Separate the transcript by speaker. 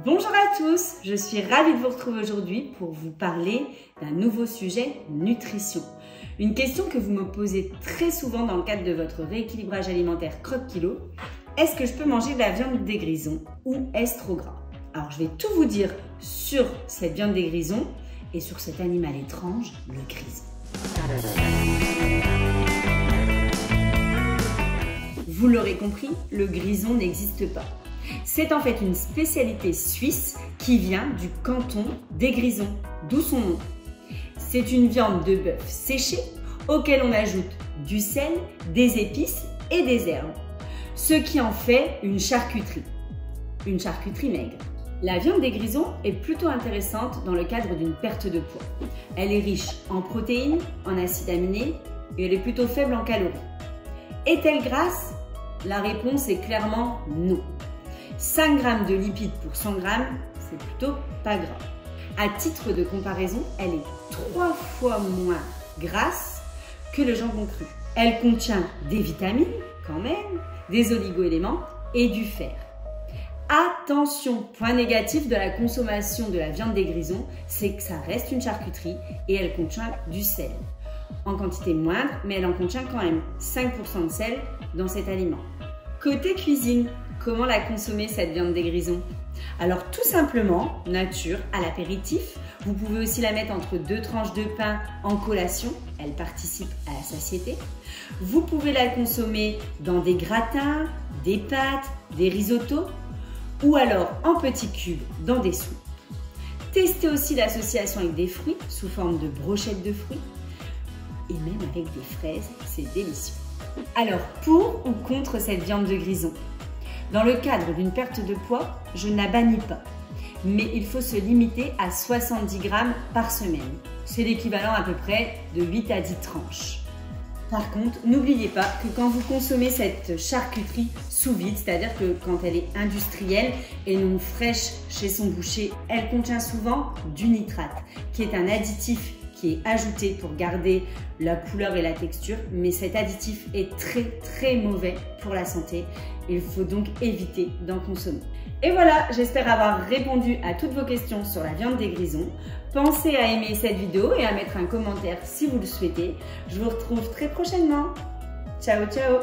Speaker 1: Bonjour à tous, je suis ravie de vous retrouver aujourd'hui pour vous parler d'un nouveau sujet, nutrition. Une question que vous me posez très souvent dans le cadre de votre rééquilibrage alimentaire croque-kilo. Est-ce que je peux manger de la viande des grisons ou est-ce trop gras? Alors je vais tout vous dire sur cette viande des grisons et sur cet animal étrange, le grison. Vous l'aurez compris, le grison n'existe pas. C'est en fait une spécialité suisse qui vient du canton des Grisons, d'où son nom. C'est une viande de bœuf séchée auquel on ajoute du sel, des épices et des herbes, ce qui en fait une charcuterie maigre. La viande des grisons est plutôt intéressante dans le cadre d'une perte de poids. Elle est riche en protéines, en acides aminés et elle est plutôt faible en calories. Est-elle grasse? La réponse est clairement non. 5 g de lipides pour 100 g, c'est plutôt pas gras. À titre de comparaison, elle est 3 fois moins grasse que le jambon cru. Elle contient des vitamines, quand même, des oligo-éléments et du fer. Attention, point négatif de la consommation de la viande des grisons, c'est que ça reste une charcuterie et elle contient du sel. En quantité moindre, mais elle en contient quand même 5% de sel dans cet aliment. Côté cuisine, comment la consommer cette viande des grisons? Alors tout simplement, nature, à l'apéritif. Vous pouvez aussi la mettre entre 2 tranches de pain en collation, elle participe à la satiété. Vous pouvez la consommer dans des gratins, des pâtes, des risottos ou alors en petits cubes dans des soupes. Testez aussi l'association avec des fruits sous forme de brochettes de fruits et même avec des fraises, c'est délicieux. Alors pour ou contre cette viande de grison? Dans le cadre d'une perte de poids, je ne la bannis pas, mais il faut se limiter à 70 g par semaine. C'est l'équivalent à peu près de 8 à 10 tranches. Par contre, n'oubliez pas que quand vous consommez cette charcuterie sous vide, c'est-à-dire que quand elle est industrielle et non fraîche chez son boucher, elle contient souvent du nitrate, qui est un additif qui est ajouté pour garder la couleur et la texture, mais cet additif est très mauvais pour la santé. Il faut donc éviter d'en consommer. Et voilà, j'espère avoir répondu à toutes vos questions sur la viande des grisons. Pensez à aimer cette vidéo et à mettre un commentaire si vous le souhaitez. Je vous retrouve très prochainement. Ciao, ciao!